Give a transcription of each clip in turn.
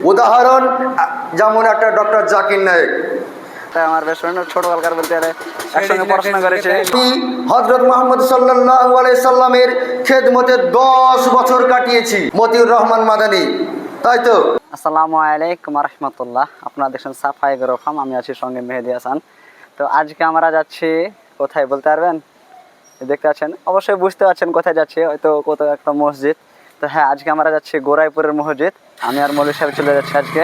উদাহরণ যেমন একটা ডক্টর জাকির নায়েক, আমার বেস্ট ফ্রেন্ড ছোটবেলাকার বলতে একসঙ্গে পড়াশোনা করেছে। হযরত মুহাম্মদ সাল্লাল্লাহু আলাইহি সাল্লামের খেদমতে 10 বছর কাটিয়েছি। মতিউর রহমান মাদানী, তাই তো? আসসালামু আলাইকুম রাহমাতুল্লাহ। আপনারা দেখছেন সাফাই বেরোফাম, আমি আছি সঙ্গে মেহেদি হাসান। তো আজকে আমরা যাচ্ছি কোথায় বলতে পারবেন? দেখতে পাচ্ছেন, অবশ্যই বুঝতে পারছেন কোথায় যাচ্ছি, হয়তো কত একটা মসজিদ। তো হ্যাঁ, আজকে আমরা যাচ্ছি গোরাইপুরের মসজিদ। আমি আর মৌলভী সাহেব চলে যাচ্ছি আজকে।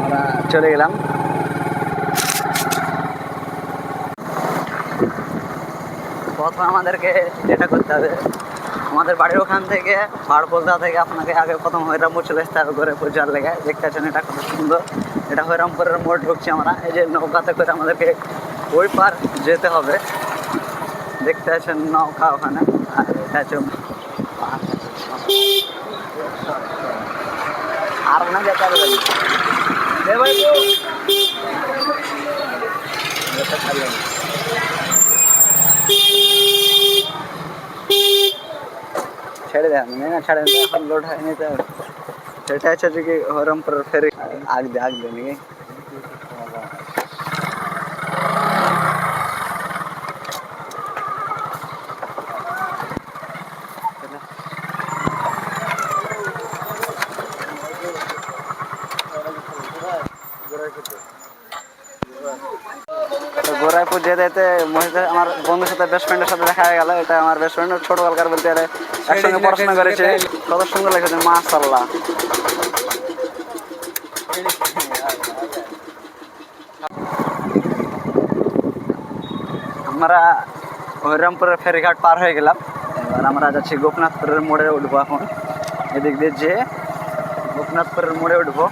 আমরা চলে গেলাম। প্রথমে আমাদেরকে যেটা করতে হবে, আমাদের বাড়ির ওখান থেকে পাড়পোলদা থেকে আপনাকে আগে প্রথম হরিরামপুর চলে আসতে হবে গোরাইপুর যাওয়ার লেগে। দেখতে পাচ্ছেন এটা কত সুন্দর, এটা হরিরামপুরের মোড় ঢুকছি আমরা। এই যে নৌকাতে করে আমাদেরকে ওই পার যেতে হবে। দেখতে পাচ্ছেন নৌকা ওখানে, আর এটা হচ্ছে আর না যেতে হবে ছেড়ে দেন না, ছেড়ে দেন, এখন লোড হয় নিতে হবে। সেটা হচ্ছে যে কি হরিরামপুরের ফেরি আগ দে নাকি গোরাইপুর যেতে যেতে মসজিদে আমার বন্ধুর সাথে বেস্ট ফ্রেন্ডের সাথে দেখা হয়ে গেল। এটা আমার বেস্ট ফ্রেন্ড ছোটবেলাকার বলতে একসঙ্গে পড়াশোনা করেছে। কত সুন্দর লেগেছে, মাশাআল্লাহ। আমরা হরিরামপুরের ফেরিঘাট পার হয়ে গেলাম। এবার আমরা যাচ্ছি গোপনাথপুরের মোড়ে উঠবো। এখন এদিক দিয়ে যে গোপনাথপুরের মোড়ে উঠবো,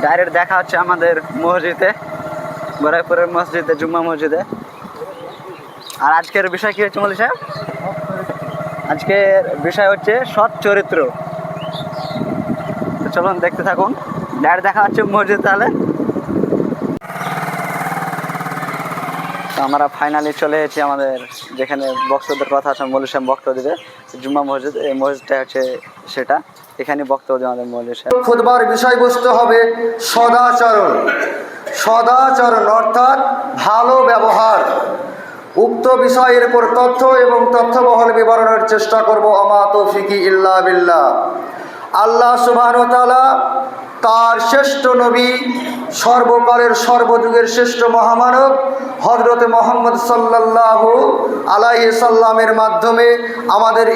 ডাইরেক্ট দেখা হচ্ছে আমাদের মসজিদে, গোরাইপুরের মসজিদে, জুম্মা মসজিদে। আর আজকের বিষয় কি হচ্ছে মৌলভী সাহেব? আজকের বিষয় হচ্ছে সৎ চরিত্র। তো চলুন দেখতে থাকুন, ডাইরেক্ট দেখা হচ্ছে মসজিদ। তাহলে তো আমরা ফাইনালি চলে এসেছি আমাদের যেখানে বক্তব্যের কথা আছে। মৌলভী সাহেব বক্তব্য দেবে, জুম্মা মসজিদ। এই মসজিদটা হচ্ছে সেটা, এখানে বক্তব্য দেবে আমাদের মৌলভী সাহেব। খুতবার বিষয়বস্তু হবে সদাচরণ। সদাচরণ অর্থাৎ ভালো ব্যবহার। উক্ত বিষয়ের উপর তথ্য এবং তথ্যবহল বিবরণের চেষ্টা করব। আমা তৌফিকি ইল্লা বিল্লাহ। আল্লাহ সুবহানাহু ওয়া তাআলা তার শ্রেষ্ঠ নবী, সর্বকালের সর্বযুগের শ্রেষ্ঠ মহামানব হযরত মুহাম্মদ সাল্লাল্লাহু আলাইহি সাল্লামের মাধ্যমে আমাদের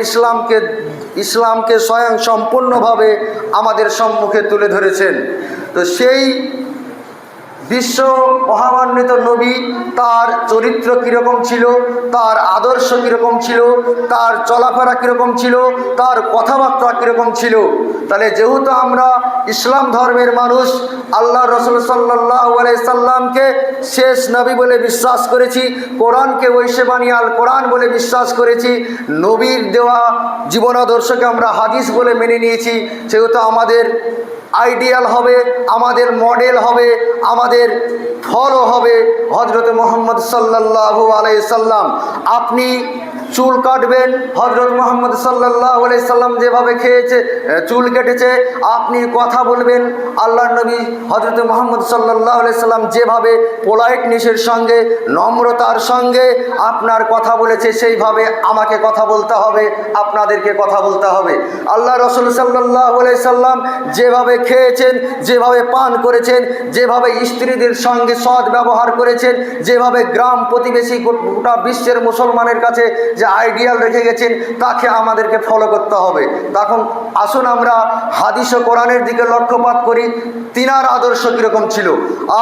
ইসলামকে স্বয়ং সম্পূর্ণভাবে আমাদের সম্মুখে তুলে ধরেছেন। তো সেই বিশ্ব মহামান্বিত নবী, তার চরিত্র কীরকম ছিল, তার আদর্শ কীরকম ছিল, তার চলাফেরা কীরকম ছিল, তার কথাবার্তা কীরকম ছিল। তাহলে যেহেতু আমরা ইসলাম ধর্মের মানুষ, আল্লাহ রাসূল সাল্লাল্লাহু আলাইহি সাল্লামকে শেষ নবী বলে বিশ্বাস করেছি, কোরআনকে ঐশবাণী আল কোরআন বলে বিশ্বাস করেছি, নবীর দেওয়া জীবনাদর্শকে আমরা হাদিস বলে মেনে নিয়েছি, সেহেতু আমাদের আইডিয়াল হবে, আমাদের মডেল হবে, আমাদের ফলো হবে হযরত মুহাম্মদ সাল্লাল্লাহু আলাইহি সাল্লাম। আপনি চুল কাটবেন, হযরত মুহাম্মদ সাল্লাল্লাহু আলাইহি সাল্লাম যেভাবে চুল কেটেছে, আপনি কথা বলবেন, আল্লাহর নবী হযরত মুহাম্মদ সাল্লাল্লাহু আলাইহি সাল্লাম যেভাবে পোলাইটনেসের সঙ্গে, নম্রতার সঙ্গে আপনার কথা বলেছে, সেইভাবে আমাকে কথা বলতে হবে, আপনাদেরকে কথা বলতে হবে। আল্লাহ রাসূল সাল্লাল্লাহু আলাইহি সাল্লাম যেভাবে খেয়েছেন, যেভাবে পান করেছেন, যেভাবে স্ত্রীদের সঙ্গে সৎ ব্যবহার করেছেন, যেভাবে গ্রাম প্রতিবেশী গোটা বিশ্বের মুসলমানের কাছে যে আইডিয়াল রেখে গেছেন, তাকে আমাদেরকে ফলো করতে হবে। তখন আসুন আমরা হাদিস ও কোরআনের দিকে লক্ষ্যপাত করি, তিনার আদর্শ কীরকম ছিল।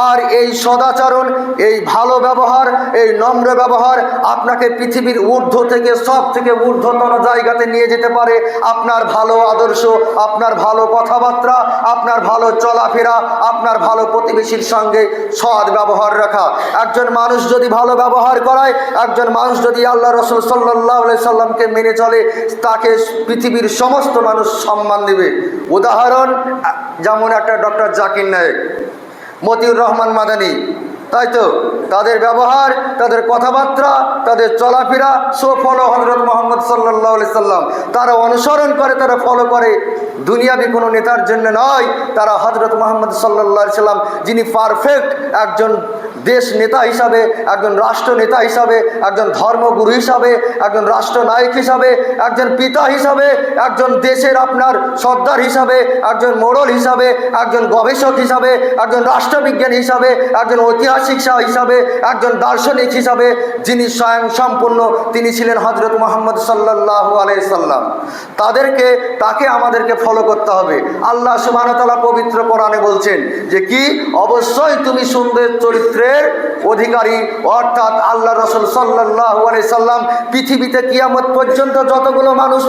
আর এই সদাচরণ, এই ভালো ব্যবহার, এই নম্র ব্যবহার আপনাকে পৃথিবীর ঊর্ধ্ব থেকে সব থেকে ঊর্ধ্বতন জায়গাতে নিয়ে যেতে পারে। আপনার ভালো আদর্শ, আপনার ভালো কথাবার্তা, আপনার ভালো চলাফেরা, আপনার ভালো প্রতিবেশীর সঙ্গে সৎ ব্যবহার রাখা। একজন মানুষ যদি ভালো ব্যবহার করায়, একজন মানুষ যদি আল্লাহ রাসূল সাল্লাল্লাহু আলাইহি সাল্লামকে মেনে চলে, তাকে পৃথিবীর সমস্ত মানুষ সম্মান দেবে। উদাহরণ যেমন একটা ডক্টর জাকির নায়েক, মতিউর রহমান মাদানী, তাই তো তাদের ব্যবহার, তাদের কথাবার্তা, তাদের চলাফেরা সব ফলো হযরত মুহাম্মদ সাল্লাল্লাহু আলাইহি সাল্লাম। তারা অনুসরণ করে, তারা ফলো করে দুনিয়াবি কোনো নেতার জন্য নয়, তারা হযরত মুহাম্মদ সাল্লাল্লাহু আলাইহি সাল্লাম যিনি পারফেক্ট একজন দেশ নেতা হিসাবে, একজন রাষ্ট্র নেতা হিসাবে, একজন ধর্মগুরু হিসাবে, একজন রাষ্ট্রনায়ক হিসাবে, একজন পিতা হিসাবে, একজন দেশের আপনার সর্দার হিসাবে, একজন মোড়ল হিসাবে, একজন গবেষক হিসাবে, একজন রাষ্ট্রবিজ্ঞান হিসাবে, একজন ঐতিহাসিক হিসাবে, একজন দার্শনিক হিসাবে যিনি স্বয়ং সম্পূর্ণ তিনি ছিলেন হযরত মুহাম্মদ সাল্লাল্লাহু আলাইহি সাল্লাম। তাকে আমাদেরকে ফলো করতে হবে। আল্লাহ সুবহানাহু ওয়া তাআলা পবিত্র কোরআনে বলছেন যে কি, অবশ্যই তুমি সুন্দর চরিত্রের অধিকারী, অর্থাৎ আল্লাহ রাসূল সাল্লাল্লাহু আলাইহি সাল্লাম পৃথিবীতে কিয়ামত পর্যন্ত যতগুলো মানুষ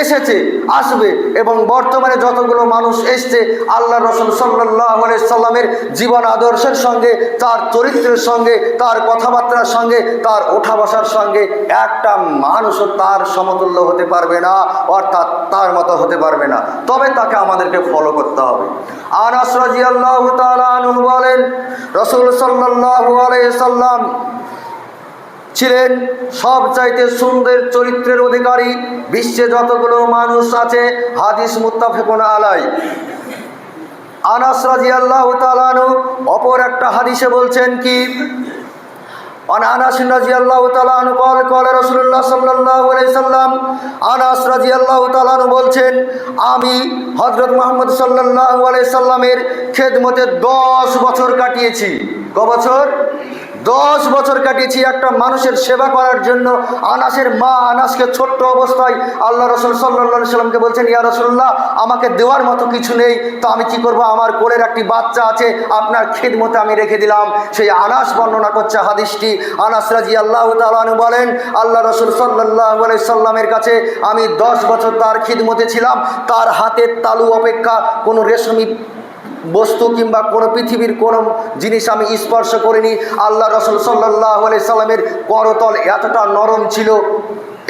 এসেছে, আসবে এবং বর্তমানে যতগুলো মানুষ এসছে, আল্লাহ রাসূল সাল্লাল্লাহু আলাইহি সাল্লামের জীবন আদর্শের সঙ্গে, তার চরিত্রের সঙ্গে, তার কথাবার্তার সঙ্গে, তার ওঠা বসার সঙ্গে একটা মানুষও তার সমতুল্য হতে পারবে না, অর্থাৎ তার মতো হতে পারবে না। তবে তাকে আমাদেরকে ফলো করতে হবে। আনাস রাদিয়াল্লাহু তাআলা আনহু বলেন, রাসূল সাল্লাল্লাহু আলাইহি সাল্লাম ছিলেন সবচাইতে সুন্দর চরিত্রের অধিকারী বিশ্বে যতগুলো মানুষ আছে। হাদিস মুত্তাফাকুন আলাইহি। আনাস রাদিয়াল্লাহু তাআলা আনহু অপর একটা হাদিসে বলছেন কি, আনাস রাদিয়াল্লাহু তাআলা আনহু قال রাসূলুল্লাহ সাল্লাল্লাহু আলাইহি সাল্লাম, আনাস রাদিয়াল্লাহু তাআলা আনহু বলছেন, আমি হযরত মুহাম্মদ সাল্লাল্লাহু আলাইহি সাল্লামের খেদমতে 10 বছর কাটিয়েছি। কত বছর? 10 বছর কাটিয়েছি একটা মানুষের সেবা করার জন্য। আনাসের মা আনাসকে ছোট্ট অবস্থায় আল্লাহ রাসূল সাল্লাল্লাহু আলাইহি সাল্লামকে বলছেন, ইয়া রাসূলুল্লাহ, আমাকে দেওয়ার মতো কিছু নেই, তো আমি কি করব? আমার কোলের একটি বাচ্চা আছে, আপনার খিদমতে আমি রেখে দিলাম। সেই আনাস বর্ণনা করছে হাদিসটি। আনাস রাদিয়াল্লাহু তাআলা আনহু বলেন, আল্লাহ রাসূল সাল্লাল্লাহু আলাইহি সাল্লামের কাছে আমি 10 বছর তার খিদমতে ছিলাম। তার হাতের তালু অপেক্ষা কোনো রেশমি বস্তু কিংবা কোনো পৃথিবীর কোনো জিনিস আমি স্পর্শ করিনি। আল্লাহ রাসূল সাল্লাল্লাহু আলাইহি সাল্লামের করতল এতটা নরম ছিল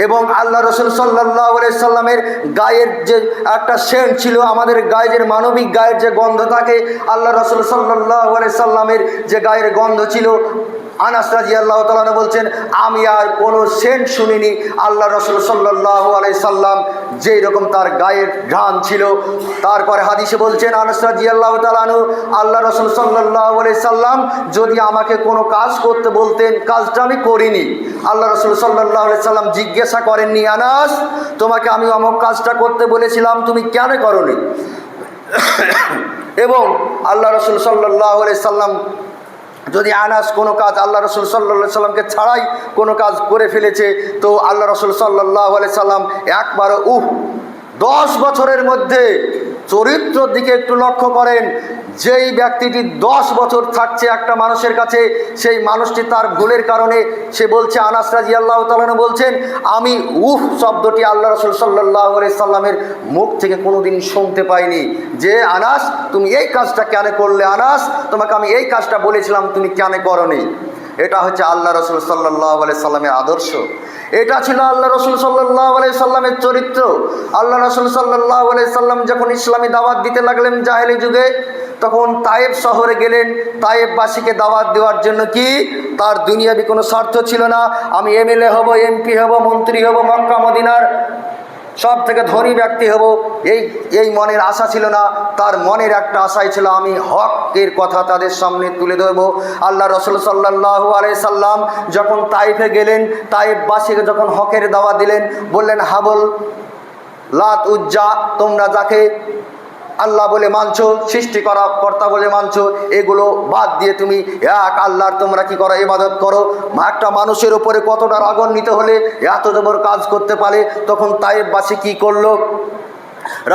এবং আল্লাহ রাসূল সাল্লাল্লাহু আলাইহি সাল্লামের গায়ের যে একটা সেন্ট ছিল, আমাদের গায়ের মানবিক গায়ের যে গন্ধ থাকে, আল্লাহ রাসূল সাল্লাল্লাহু আলাইহি সাল্লামের যে গায়ের গন্ধ ছিল, আনাস রাদিয়াল্লাহু তাআলা বলছেন, আমি আর কোনো সেন্ট শুনিনি। আল্লাহ রাসূল সাল্লাল্লাহু আলাইহি সাল্লাম যেই রকম তার গায়ের ঘ্রাণ ছিল। তারপরে হাদিসে বলছেন আনাস রাদিয়াল্লাহু তাআলা, আল্লাহ রাসূল সাল্লাল্লাহু আলাইহি সাল্লাম যদি আমাকে কোনো কাজ করতে বলতেন, কাজটা আমি করিনি। আল্লাহ রাসূল সাল্লাল্লাহু আলাইহি সাল্লাম জিজ্ঞাসা করেননি, আনাস, তোমাকে আমি অমুক কাজটা করতে বলেছিলাম, তুমি কেন করোনি? এবং আল্লাহ রাসূল সাল্লাল্লাহু আলাইহি সাল্লাম যদি আনাস কোনো কাজ আল্লাহ রাসূল সাল্লাল্লাহু আলাইহি সাল্লামকে ছাড়াই কোনো কাজ করে ফেলেছে, তো আল্লাহ রাসূল সাল্লাল্লাহু আলাইহি সাল্লাম একবার 10 বছরের মধ্যে চরিত্রের দিকে একটু লক্ষ্য করেন। যেই ব্যক্তিটি 10 বছর থাকছে একটা মানুষের কাছে, সেই মানুষটি তার ভুলের কারণে সে বলছে, আনাস রাদিয়াল্লাহু তাআলা বলছেন, আমি শব্দটি আল্লাহ রাসূল সাল্লাল্লাহু আলাইহি সাল্লামের মুখ থেকে কোনোদিন শুনতে পাইনি যে আনাস তুমি এই কাজটা কেন করলে, আনাস তোমাকে আমি এই কাজটা বলেছিলাম, তুমি কেন করোনি। এটা হচ্ছে আল্লাহ রাসূল সাল্লাল্লাহু আলাইহি সাল্লামের আদর্শ। এটা ছিল আল্লাহ রাসূল সাল্লাল্লাহু আলাইহি সাল্লামের চরিত্র। আল্লাহ রাসূল সাল্লাল্লাহু আলাইহি সাল্লাম যখন ইসলামী দাওয়াত দিতে লাগলেন জাহেলি যুগে, তখন তায়েব শহরে গেলেন তায়েববাসীকে দাওয়াত দেওয়ার জন্য। কি তার দুনিয়াবি কোনো স্বার্থ ছিল না, আমি এমএলএ হব, এমপি হব, মন্ত্রী হব, মক্কা মদিনার সব থেকে ধনী ব্যক্তি হব, এই মনের আশা ছিল না। তার মনের একটা আশাই ছিল, আমি হকের কথা তাদের সামনে তুলে ধরবো। আল্লাহ রাসূল সাল্লাল্লাহু আলাইহি সাল্লাম যখন তায়েফে গেলেন, তায়েববাসীকে যখন হকের দাওয়াত দিলেন, বললেন, হাবল, লাত, উজ্জা, তোমরা যাকে আল্লাহ বলে মানছো, সৃষ্টি করা কর্তা বলে মানছো, এগুলো বাদ দিয়ে তুমি এক আল্লাহর তোমরা কি করো, ইবাদত করো। একটা মানুষের উপরে কতটা রাগান্বিত হলে এত জবর কাজ করতে পারে। তখন তায়েববাসী কি করলো,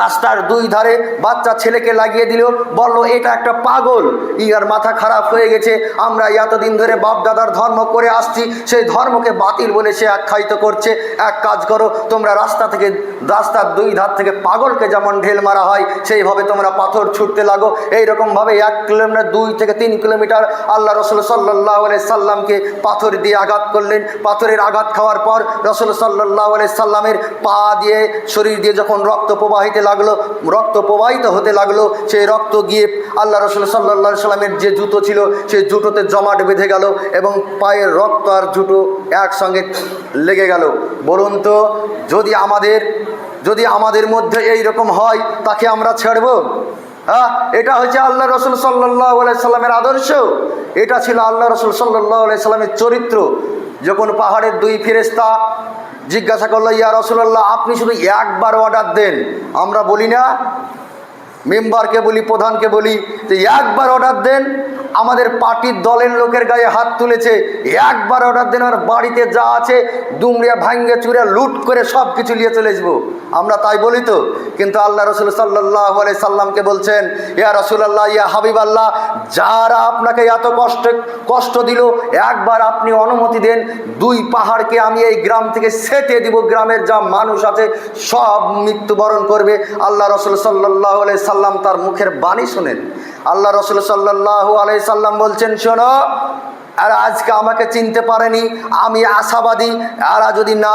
রাস্তার 2 ধারে বাচ্চা ছেলেকে লাগিয়ে দিল, বলল এটা একটা পাগল, ইয়ার মাথা খারাপ হয়ে গেছে, আমরা এতদিন ধরে বাপ দাদার ধর্ম করে আসছি, সেই ধর্মকে বাতিল বলে সে আখ্যায়িত করছে। এক কাজ করো, তোমরা রাস্তার 2 ধার থেকে পাগলকে যেমন ঢেল মারা হয়, সেইভাবে তোমরা পাথর ছুটতে লাগো। এইরকমভাবে 1 কিলোমিটার 2 থেকে 3 কিলোমিটার আল্লাহ রাসূল সাল্লাল্লাহু আলাইহি সাল্লামকে পাথর দিয়ে আঘাত করলেন। পাথরের আঘাত খাওয়ার পর রাসূল সাল্লাল্লাহু আলাইহি সাল্লামের পা দিয়ে, শরীর দিয়ে যখন রক্ত প্রবাহিত প্রবাহিত হতে লাগলো। সেই রক্ত গিয়ে আল্লাহ রসুল সাল্লাল্লাহু আলাইহি সাল্লামের যে জুতো ছিল সেই জুতোতে জমাট বেঁধে গেল এবং পায়ের রক্ত আর জুতো একসঙ্গে লেগে গেল। বলুন তো, যদি আমাদের মধ্যে এই রকম হয় তাকে আমরা ছাড়ব? হ্যাঁ, এটা হচ্ছে আল্লাহ রসুল সাল্লাল্লাহু আলাইহি সাল্লামের আদর্শ, এটা ছিল আল্লাহ রসুল সাল্লাল্লাহু আলাইহি সাল্লামের চরিত্র। যখন পাহাড়ের দুই ফেরেশতা জিজ্ঞাসা করলো, ইয়া রাসূলুল্লাহ, আপনি শুধু একবার অর্ডার দেন। আমরা বলি না, মেম্বারকে বলি, প্রধানকে বলি যে একবার অর্ডার দেন, আমাদের পার্টির দলের লোকের গায়ে হাত তুলেছে, একবার অর্ডার দেন আর বাড়িতে যা আছে দুমড়িয়া ভাঙ্গে চুরে লুট করে সব কিছু নিয়ে চলে আসবো। আমরা তাই বলি তো? কিন্তু আল্লাহ রসুল সাল্লাল্লাহু আলাইহি সাল্লামকে বলছেন, ইয়া রাসূলুল্লাহ, ইয়া হাবিবাল্লাহ, যারা আপনাকে এত কষ্ট দিল, একবার আপনি অনুমতি দেন, দুই পাহাড়কে আমি এই গ্রাম থেকে সেটে দিব, গ্রামের যা মানুষ আছে সব মৃত্যুবরণ করবে। আল্লাহ রসুল সাল্লাল্লাহু আলাইহি সাল্লাম তার মুখের বাণী শোনেন। আল্লাহ রসুল সাল্লাল্লাহু আলাইহি সাল্লাম বলছেন, শোনো, আর আজকে আমাকে চিনতে পারেনি, আমি আশাবাদী, এরা যদি না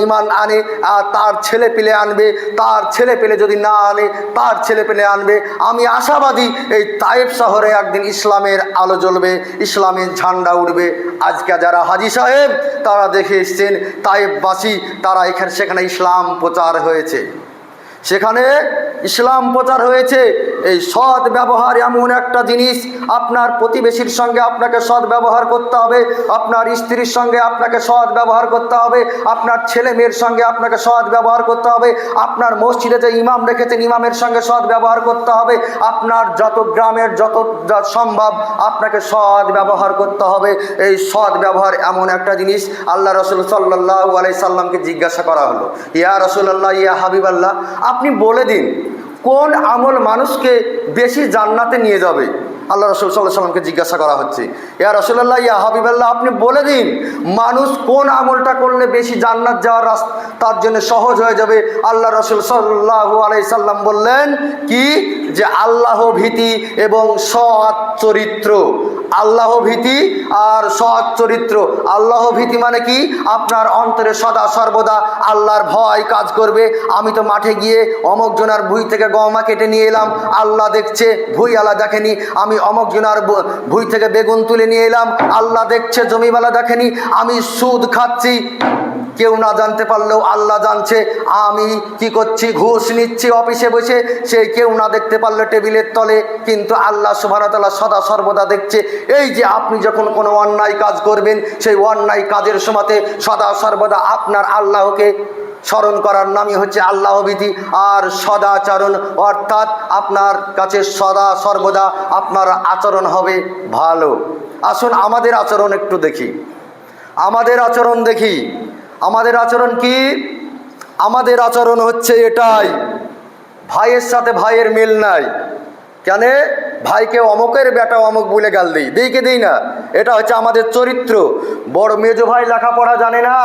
ইমান আনে আর তার ছেলে পেলে আনবে, তার ছেলে পেলে যদি না আনে তার ছেলে পেলে আনবে। আমি আশাবাদী এই তায়েফ শহরে একদিন ইসলামের আলো জ্বলবে, ইসলামের ঝান্ডা উঠবে। আজকে যারা হাজী সাহেব তারা দেখে এসছেন, তায়েফবাসী, তারা সেখানে ইসলাম প্রচার হয়েছে, সেখানে ইসলাম প্রচার হয়েছে। এই সৎ ব্যবহার এমন একটা জিনিস, আপনার প্রতিবেশীর সঙ্গে আপনাকে সৎ ব্যবহার করতে হবে, আপনার স্ত্রীর সঙ্গে আপনাকে সৎ ব্যবহার করতে হবে, আপনার ছেলে মেয়ের সঙ্গে আপনাকে সৎ ব্যবহার করতে হবে, আপনার মসজিদে যে ইমাম রেখেছেন ইমামের সঙ্গে সৎ ব্যবহার করতে হবে, আপনার যত গ্রামের যত সম্ভব আপনাকে সৎ ব্যবহার করতে হবে। এই সৎ ব্যবহার এমন একটা জিনিস। আল্লাহ রসুল সাল্লাল্লাহু আলাইহি সাল্লামকে জিজ্ঞাসা করা হলো, ইয়া রাসূলুল্লাহ, ইয়া হাবিবাল্লাহ, আপনি বলে দিন কোন আমল মানুষকে বেশি জান্নাতে নিয়ে যাবে? আল্লাহ রসুল সাল্লাল্লাহু আলাইহি সাল্লামকে জিজ্ঞাসা করা হচ্ছে, ইয়া রাসূলুল্লাহ, ইয়া হাবিবাল্লাহ, আপনি বলে দিন মানুষ কোন আমলটা করলে বেশি জান্নাত যাওয়ার রাস্তা তার জন্য সহজ হয়ে যাবে। আল্লাহ রসুল সাল্লাল্লাহু আলাইহি সাল্লাম বললেন কি, যে আল্লাহ ভীতি এবং সৎ চরিত্র। আল্লাহ ভীতি আর সৎ চরিত্র। আল্লাহ ভীতি মানে কি? আপনার অন্তরে সদা সর্বদা আল্লাহর ভয় কাজ করবে। আমি তো মাঠে গিয়ে অমুক জনার ভুঁই থেকে গমা কেটে নিয়ে এলাম, আল্লাহ দেখছে, ভুঁইওয়ালা দেখেনি। আমি অমুক জনার ভুঁই থেকে বেগুন তুলে নিয়ে এলাম, আল্লাহ দেখছে, জমিওয়ালা দেখেনি। আমি সুদ খাচ্ছি, কেউ না জানতে পারলেও আল্লাহ জানছে। আমি কি করছি? ঘুষ নিচ্ছি অফিসে বসে, সেই কেউ না দেখতে পারলে টেবিলের তলে, কিন্তু আল্লাহ সুবহানাহু ওয়া তাআলা সদা সর্বদা দেখছে। এই যে আপনি যখন কোনো অন্যায় কাজ করবেন, সেই অন্যায় কাজের সময়তে সদা সর্বদা আপনার আল্লাহকে স্মরণ করার নামই হচ্ছে আল্লাহ ভীতি আর সদাচরণ, অর্থাৎ আপনার কাছে সদা সর্বদা আপনার আচরণ হবে ভালো। আসুন আমাদের আচরণ একটু দেখি, আমাদের আচরণ দেখি। আমাদের আচরণ কি? আমাদের আচরণ হচ্ছে এটাই, ভাইয়ের সাথে ভাইয়ের মিল নাই। কেন? ভাইকে অমুকের বেটা অমুক বলে গাল দিই কে দিই না? এটা হচ্ছে আমাদের চরিত্র। বড় মেজো ভাই লেখাপড়া জানে না,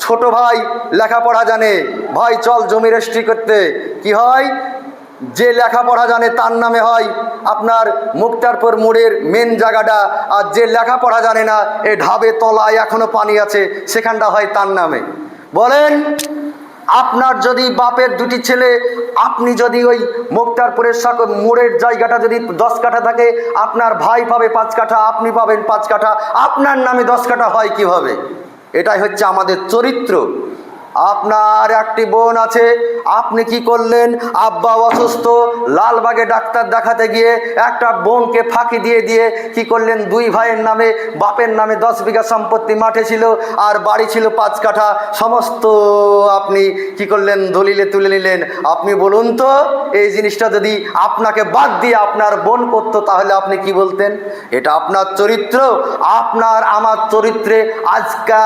ছোট ভাই লেখাপড়া জানে, ভাই চল জমি রেজিস্ট্রি করতে। কি হয়? যে লেখাপড়া জানে তার নামে হয় আপনার মুক্তারপুর মোড়ের মেন জায়গাটা, আর যে লেখাপড়া জানে না, এই ঢাবে তলায় এখনো পানি আছে, সেখানটা হয় তার নামে। বলেন, আপনার যদি বাপের দুটি ছেলে, আপনি যদি ওই মুক্তারপুরের মোড়ের জায়গাটা যদি 10 কাঠা থাকে, আপনার ভাই পাবে 5 কাঠা, আপনি পাবেন 5 কাঠা, আপনার নামে 10 কাঠা হয় কিভাবে? এটাই হচ্ছে আমাদের চরিত্র। আপনার একটি বোন আছে, আপনি কি করলেন? আব্বা অসুস্থ, লালবাগে ডাক্তার দেখাতে গিয়ে একটা বোনকে ফাঁকি দিয়ে দিয়ে কি করলেন? 2 ভাইয়ের নামে, বাপের নামে 10 বিঘা সম্পত্তি মাঠে ছিল আর বাড়ি ছিল 5 কাঠা, সমস্ত আপনি কি করলেন? দলিলে তুলে নিলেন। আপনি বলুন তো, এই জিনিসটা যদি আপনাকে বাদ দিয়ে আপনার বোন করতো, তাহলে আপনি কি বলতেন? এটা আপনার চরিত্র। আপনার আমার চরিত্রে আজকা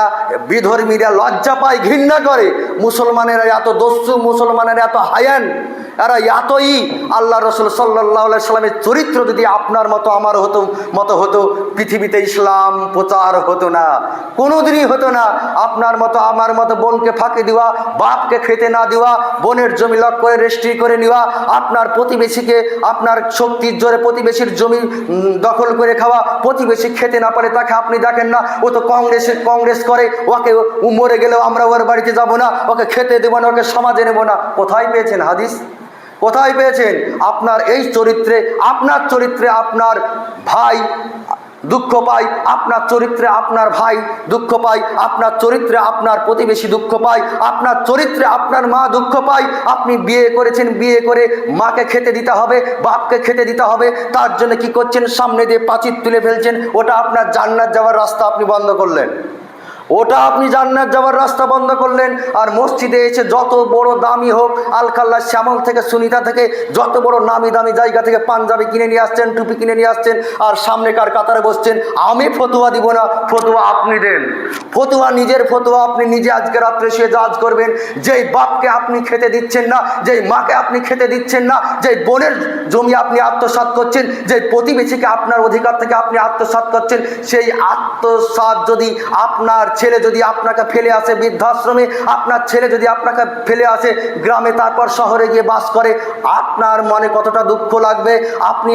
বিধর্মীরা লজ্জা পায়, ঘৃণা করে। মুসলমানেরা এত দস্যু, মুসলমানেরা এত হায়ান, এরা এতই। আল্লাহ রসুল সাল্লাল্লাহু আলাইহি সাল্লামের চরিত্র যদি আপনার মতো আমার মতো হতো, পৃথিবীতে ইসলাম প্রচার হতো না, কোনোদিনই হতো না। আপনার মতো আমার মতো বোনকে ফাঁকি দেওয়া, বাপকে খেতে না দেওয়া, বোনের জমি লক করে রেজিস্ট্রি করে নেওয়া, আপনার প্রতিবেশীকে আপনার শক্তির জোরে প্রতিবেশীর জমি দখল করে খাওয়া, প্রতিবেশী খেতে না পারে তাকে আপনি দেখেন না, ও তো কংগ্রেস করে, ওকে মরে গেলেও আমরা ওর বাড়িতে যাব না, ওকে খেতে দেবো না, ওকে সমাজে নেব না। কোথায় পেয়েছেন হাদিস? কোথায় পেয়েছেন? আপনার এই চরিত্রে, আপনার চরিত্রে আপনার ভাই দুঃখ পায়, আপনার চরিত্রে আপনার ভাই দুঃখ পায়, আপনার চরিত্রে আপনার প্রতিবেশী দুঃখ পায়, আপনার চরিত্রে আপনার মা দুঃখ পায়। আপনি বিয়ে করেছেন, বিয়ে করে মাকে খেতে দিতে হবে, বাপকে খেতে দিতে হবে, তার জন্য কি করছেন? সামনে দিয়ে পাঁচিল তুলে ফেলছেন। ওটা আপনার জান্নাত যাওয়ার রাস্তা আপনি বন্ধ করলেন, ওটা আপনি জান্নাত যাওয়ার রাস্তা বন্ধ করলেন। আর মসজিদে এসে যত বড় দামি হোক, আলখাল্লা শ্যামল থেকে সুনিতা থেকে যত বড় নামি দামি জায়গা থেকে পাঞ্জাবি কিনে নিয়ে আসছেন, টুপি কিনে নিয়ে আসছেন, আর সামনেকার কাতারে বসছেন। আমি ফতোয়া দিব না, ফতোয়া আপনি দেন। ফতোয়া নিজের ফতোয়া আপনি নিজে আজকে রাত্রে শুয়ে জাজ করবেন। যেই বাপকে আপনি খেতে দিচ্ছেন না, যেই মাকে আপনি খেতে দিচ্ছেন না, যেই বোনের জমি আপনি আত্মসাৎ করছেন, যেই প্রতিবেশীকে আপনার অধিকার থেকে আপনি আত্মসাৎ করছেন, সেই আত্মসাৎ যদি আপনার ছেলে যদি আপনাকে ফেলে আসে বৃদ্ধাশ্রমে, আপনার ছেলে যদি আপনাকে ফেলে আসে গ্রামে, তারপর শহরে গিয়ে বাস করে, আপনার মনে কতটা দুঃখ লাগবে?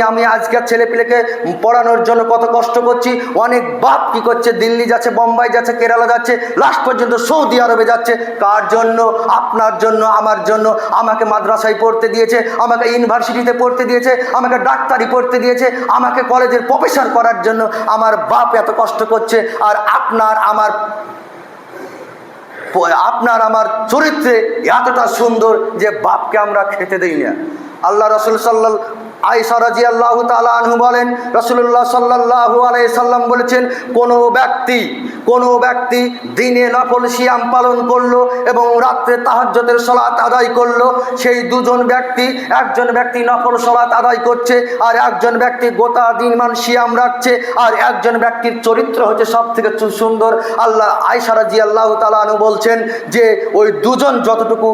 আমি আজকের ছেলেপিলেকে পড়ানোর জন্য কত কষ্ট করছি। অনেক বাপ কি করছে? দিল্লি যাচ্ছে, বোম্বাই যাচ্ছে, কেরালা যাচ্ছে, লাস্ট পর্যন্ত সৌদি আরবে যাচ্ছে। কার জন্য? আপনার জন্য, আমার জন্য। আমাকে মাদ্রাসায় পড়তে দিয়েছে, আমাকে ইউনিভার্সিটিতে পড়তে দিয়েছে, আমাকে ডাক্তারি পড়তে দিয়েছে, আমাকে কলেজের প্রফেসর করার জন্য আমার বাপ এত কষ্ট করছে। আর আপনার আমার চরিত্রে এতটা সুন্দর যে বাপকে আমরা খেতে দেই না। আল্লাহ রাসূল আয়েশা রাদিয়াল্লাহু তাআলা আনহু বলেন, রাসূলুল্লাহ সাল্লাল্লাহু আলাইহি সাল্লাম বলেছেন, কোনো ব্যক্তি দিনে নফল সিয়াম পালন করলো এবং রাত্রে তাহাজ্জুদের সালাত আদায় করলো, সেই দুজন ব্যক্তি, একজন ব্যক্তি নফল সালাত আদায় করছে আর একজন ব্যক্তি গোটা দিনমান সিয়াম রাখছে, আর একজন ব্যক্তির চরিত্র হচ্ছে সব থেকে সুন্দর। আল্লাহ আয়েশা রাদিয়াল্লাহু তাআলা আনহু বলছেন যে ওই দুজন যতটুকু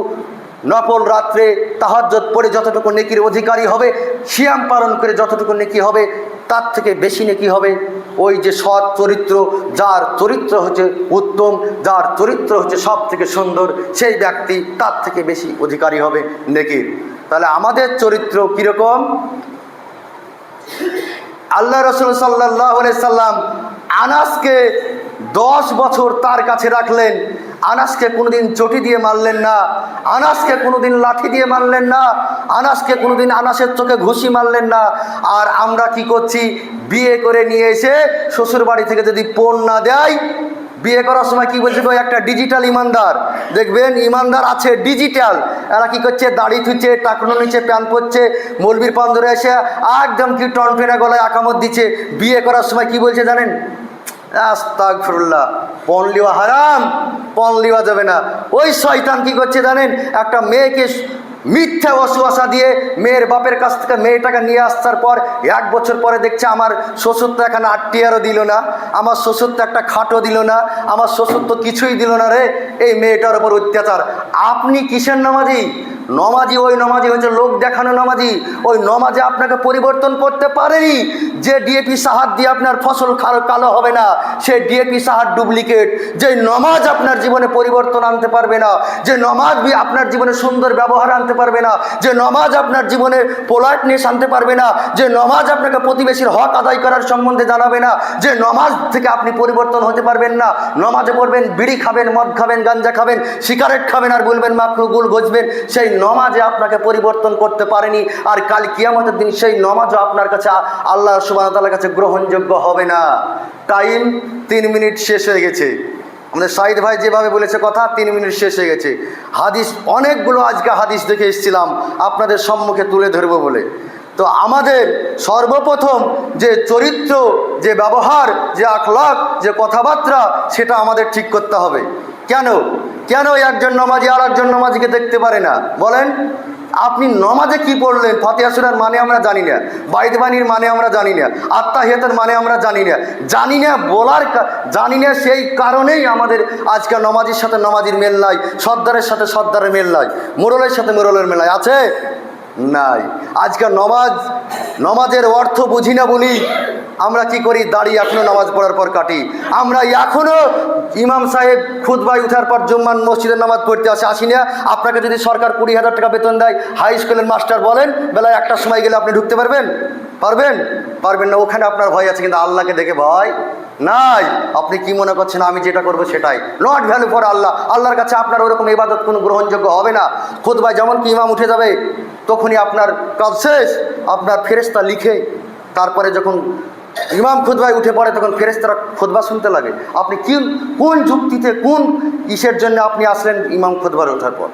নফল রাত্রে তাহাজ্জুদ পড়ে যতটুকু নেকির অধিকারী হবে, সিয়াম পালন করে যতটুকু নেকি হবে, তার থেকে বেশি নেকি হবে ওই যে সৎ চরিত্র, যার চরিত্র হচ্ছে উত্তম, যার চরিত্র হচ্ছে সব থেকে সুন্দর, সেই ব্যক্তি তার থেকে বেশি অধিকারী হবে নেকির। তাহলে আমাদের চরিত্র কীরকম? আল্লাহ রাসূল সাল্লাল্লাহু আলাইহি সাল্লাম আনাসকে 10 বছর তার কাছে রাখলেন। আনাসকে কোনোদিন চটি দিয়ে মারলেন না, আনাসকে কোনোদিন লাঠি দিয়ে মারলেন না, আনাসকে কোনোদিন আনাসের চোখে ঘুষি মারলেন না। আর আমরা কি করছি? বিয়ে করে নিয়ে এসে শ্বশুর বাড়ি থেকে যদি পণ না দেয়, বিয়ে করার সময় কি বলছে? একটা ডিজিটাল ইমানদার দেখবেন, ইমানদার আছে ডিজিটাল। এরা কি করছে? দাড়ি থুচ্ছে, টাকনো নিচে প্যান্ট পরছে, মৌলবীর পান ধরে এসে একদম কি টনটনে গলায় আকামত দিচ্ছে। বিয়ে করার সময় কি বলছে জানেন? আস্তাগফিরুল্লাহ, পণ লিওয়া হারাম, পণ লিওয়া যাবে না। ওই শয়তান কি করছে জানেন? একটা মেয়েকে মিথ্যা ওয়াসওয়াসা দিয়ে মেয়ের বাপের কাছ থেকে মেয়েটাকে নিয়ে আসার পর 1 বছর পরে দেখছে আমার শ্বশুর তো এখানে 8 টিয়ারও দিল না, আমার শ্বশুর তো একটা খাটও দিল না, আমার শ্বশুর তো কিছুই দিল না রে, এই মেয়েটার ওপর অত্যাচার। আপনি কিসের নামাজি? নমাজি, ওই নমাজি হচ্ছে লোক দেখানো নমাজি। ওই নমাজে আপনাকে পরিবর্তন করতে পারেনি। যে ডিএপি সাহার দিয়ে আপনার ফসল কালো হবে না, সে ডিএপি সাহার ডুপ্লিকেট। যে নমাজ আপনার জীবনে পরিবর্তন আনতে পারবে না, যে নমাজ আপনার জীবনে সুন্দর ব্যবহার আনতে পারবে না, যে নমাজ আপনার জীবনে পোলাইটনেস আনতে পারবে না, যে নমাজ আপনাকে প্রতিবেশীর হক আদায় করার সম্বন্ধে জানাবে না, যে নমাজ থেকে আপনি পরিবর্তন হতে পারবেন না। নমাজে পড়বেন, বিড়ি খাবেন, মদ খাবেন, গাঞ্জা খাবেন, সিগারেট খাবেন, আর বলবেন মাকরু গুল গজবেন, সেই নমাজে আপনাকে পরিবর্তন করতে পারেনি। আর কাল কিয়ামতের দিন সেই নমাজও আপনার কাছে আল্লাহ সুবহানাহু ওয়া তাআলার কাছে গ্রহণযোগ্য হবে না। টাইম 3 মিনিট শেষ হয়ে গেছে। আমাদের সাইদ ভাই যেভাবে বলেছে কথা, 3 মিনিট শেষ হয়ে গেছে। হাদিস অনেকগুলো আজকে হাদিস দেখে এসেছিলাম আপনাদের সম্মুখে তুলে ধরবো বলে। তো আমাদের সর্বপ্রথম যে চরিত্র, যে ব্যবহার, যে আখলাক, যে কথাবার্তা, সেটা আমাদের ঠিক করতে হবে। কেন একজন নমাজি আর একজন নমাজিকে দেখতে পারে না? বলেন, আপনি নমাজে কি পড়লেন? ফাতিহা সূরার মানে আমরা জানি না, বাইত বাণীর মানে আমরা জানি না, আত্তাহিয়াতের মানে আমরা জানি না, জানি না। সেই কারণেই আমাদের আজকে নমাজির সাথে নমাজির মেল নাই, সর্দারের সাথে সর্দারের মেল নাই, মোড়লের সাথে মোড়লের মেল নাই। আছে? নাই। আজকে নমাজের অর্থ বুঝি না বলি আমরা কি করি, দাঁড়িয়ে এখনো নামাজ পড়ার পর কাটি। আমরা এখনো ইমাম সাহেব খুতবায় উঠার পর জুম্মান মসজিদের নামাজ পড়তে আসি না। আপনাকে যদি সরকার 20,000 টাকা বেতন দেয়, হাই স্কুলের মাস্টার বলেন বেলায় 1টার সময় গেলে আপনি ঢুকতে পারবেন? পারবেন না। ওখানে আপনার ভয় আছে, কিন্তু আল্লাহকে দেখে ভয় নাই। আপনি কি মনে করছেন আমি যেটা করবো সেটাই? নট ভ্যালু ফর আল্লাহ। আল্লাহর কাছে আপনার ওরকম ইবাদত কোনো গ্রহণযোগ্য হবে না। খুতবায় যেমন কি ইমাম উঠে যাবে তখনই আপনার কাজ শেষ। আপনার ফেরেশতা লিখে তারপরে যখন ইমাম খুতবায় উঠে পড়ে তখন ফেরেশতারা খুতবা শুনতে লাগে। আপনি কোন যুক্তিতে কোন কিসের জন্য আপনি আসলেন ইমাম খুতবার ওঠার পর?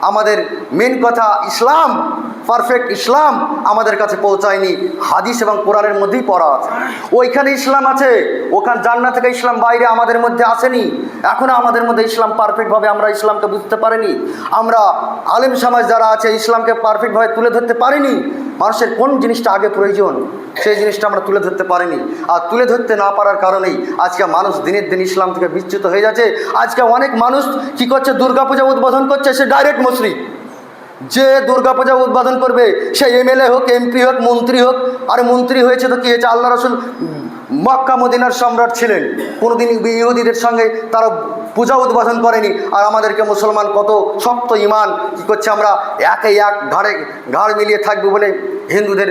আমাদের মেন কথা ইসলাম, পারফেক্ট ইসলাম আমাদের কাছে পৌঁছায়নি। হাদিস এবং কোরআনের মধ্যেই পড়া আছে, ওইখানে ইসলাম আছে। ওখানে জান্নাত থেকে ইসলাম বাইরে আমাদের মধ্যে আসেনি। এখনও আমাদের মধ্যে ইসলাম পারফেক্টভাবে আমরা ইসলামকে বুঝতে পারিনি। আমরা আলেম সমাজ যারা আছে ইসলামকে পারফেক্টভাবে তুলে ধরতে পারিনি। মানুষের কোন জিনিসটা আগে প্রয়োজন সেই জিনিসটা আমরা তুলে ধরতে পারিনি। আর তুলে ধরতে না পারার কারণেই আজকে মানুষ দিনের দিন ইসলাম থেকে বিচ্যুত হয়ে যাচ্ছে। আজকে অনেক মানুষ কি করছে, দুর্গাপূজা উদ্বোধন করছে, সে ডাইরেক্ট মুশরিক। যে দুর্গাপূজা উদ্বোধন করবে সে এমএলএ হোক, এমপি হোক, মন্ত্রী হোক। আর মন্ত্রী হয়েছে তো কি হয়েছে? আল্লাহ রসুল মক্কা মদিনার সম্রাট ছিলেন, কোনোদিন ইহুদিদের সঙ্গে তারা পূজা উদ্বোধন করেনি। আর আমাদেরকে মুসলমান কত শক্ত ইমান কী করছে, আমরা এক ঘাড় মিলিয়ে থাকবো বলে হিন্দুদের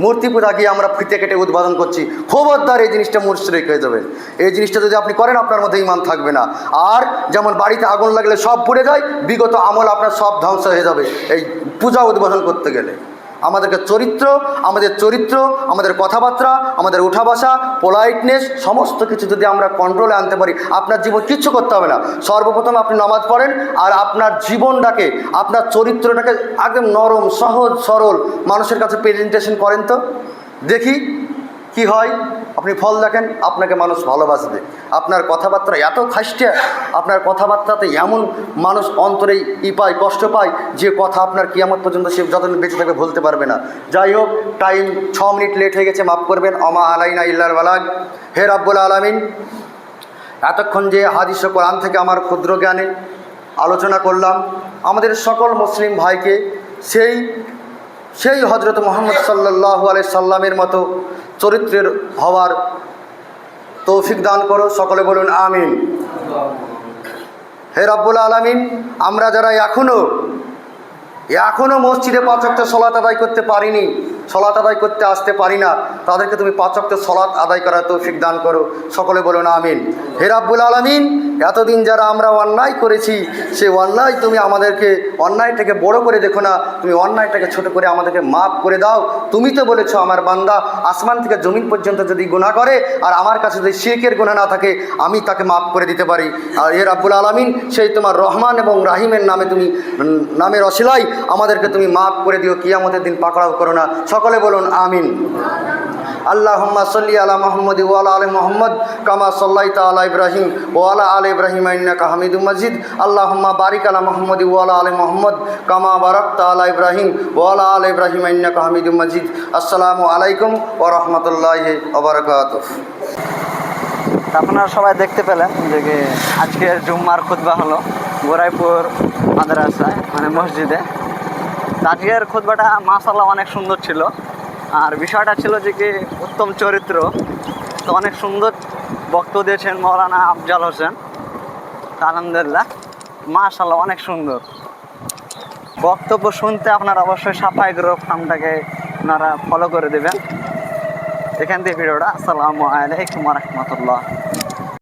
মূর্তি পূজা গিয়ে আমরা ফিতে কেটে উদ্বোধন করছি। খবরদার, এই জিনিসটা মুশরিক হয়ে যাবে। এই জিনিসটা যদি আপনি করেন আপনার মধ্যে ইমান থাকবে না। আর যেমন বাড়িতে আগুন লাগলে সব পুড়ে যায়, বিগত আমল আপনার সব ধ্বংস হয়ে যাবে এই পূজা উদ্বোধন করতে গেলে। আমাদের চরিত্র, আমাদের কথাবার্তা, আমাদের উঠা বসা, পোলাইটনেস, সমস্ত কিছু যদি আমরা কন্ট্রোলে আনতে পারি আপনার জীবন কিচ্ছু করতে হবে না। সর্বপ্রথম আপনি নামাজ পড়েন আর আপনার জীবনটাকে, আপনার চরিত্রটাকে একদম নরম, সহজ, সরল মানুষের কাছে প্রেজেন্টেশন করেন তো দেখি কি হয়। আপনি ফল দেখেন, আপনাকে মানুষ ভালোবাসবে। আপনার কথাবার্তা এত খাস্টিয়া, আপনার কথাবার্তাতে এমন মানুষ অন্তরে পায়, কষ্ট পায়, যে কথা আপনার কিয়ামত পর্যন্ত সে যতদিন বেঁচে থাকবে ভুলতে পারবে না। যাই হোক, টাইম 6 মিনিট লেট হয়ে গেছে, মাফ করবেন। আমা আলাইনা ইল্লাল বালাগ। হে রাব্বুল আলামিন, এতক্ষণ যে হাদিস ও কোরআন থেকে আমার ক্ষুদ্র জ্ঞানে আলোচনা করলাম, আমাদের সকল মুসলিম ভাইকে সেই হজরত মুহাম্মদ সাল্লাল্লাহু আলাইহি সাল্লামের মতো চরিত্রের হওয়ার তৌফিক দান করো। সকলে বলুন আমিন। হে রব্বুল আলামিন, আমরা যারা এখনও মসজিদে 5 ওয়াক্ত সলাত আদায় করতে পারিনি, সলাত আদায় করতে আসতে পারি না, তাদেরকে তুমি 5 ওয়াক্ত সলাত আদায় করার তৌফিক দান করো। সকলে বলুন আমিন। হে রব্বুল আলামিন, এতদিন যারা আমরা অন্যায় করেছি সেই অন্যায় তুমি আমাদেরকে অন্যায়টাকে বড় করে দেখো না, তুমি অন্যায়টাকে ছোট করে আমাদেরকে মাফ করে দাও। তুমি তো বলেছো আমার বান্দা আসমান থেকে জমিন পর্যন্ত যদি গুনাহ করে আর আমার কাছে যদি শিরকের গুনাহ না থাকে আমি তাকে মাফ করে দিতে পারি। আর হে রব্বুল আলামিন, সেই তোমার রহমান এবং রাহিমের নামে তুমি নামের অসিলায় আমাদেরকে তুমি মাফ করে দিও, কিয়ামতের দিন পাকড়াও করো না। সকলে বলুন আমিন। আল্লাহুম্মা সাল্লি আলা মুহাম্মাদ ওয়া আলা আলি মুহাম্মাদ কামা সাল্লাইতা আলা ইব্রাহিম ওয়া আলা আলি ইব্রাহিম ইন্নাকা হামিদুম মাজিদ। আল্লাহুম্মা বারিক আলা মুহাম্মাদ ওয়া আলা আলি মুহাম্মাদ কামা বারাকতা আলা ইব্রাহিম ওয়া আলা আলি ইব্রাহিম ইন্নাকা হামিদুম মাজিদ। আসসালামু আলাইকুম ওয়া রাহমাতুল্লাহি ওয়া বারাকাতুহু। আপনারা সবাই দেখতে পেলেন যে আজকের জুম্মার খুতবা হলো গোরাইপুর মাদ্রাসায়, মানে মসজিদে। আজকের খুতবাটা মাশাআল্লাহ অনেক সুন্দর ছিল। আর বিষয়টা ছিল যে কি উত্তম চরিত্র। তো অনেক সুন্দর বক্তব্য দিয়েছেন মৌলানা আফজাল হোসেন। আলহামদুলিল্লাহ, মাশাআল্লাহ অনেক সুন্দর বক্তব্য। শুনতে আপনারা অবশ্যই সাফাই গ্রুপ ফার্মটাকে আপনারা ফলো করে দেবেন। এখান থেকে ভিডিওটা। আসসালামু আলাইকুম ওয়া রাহমাতুল্লাহ।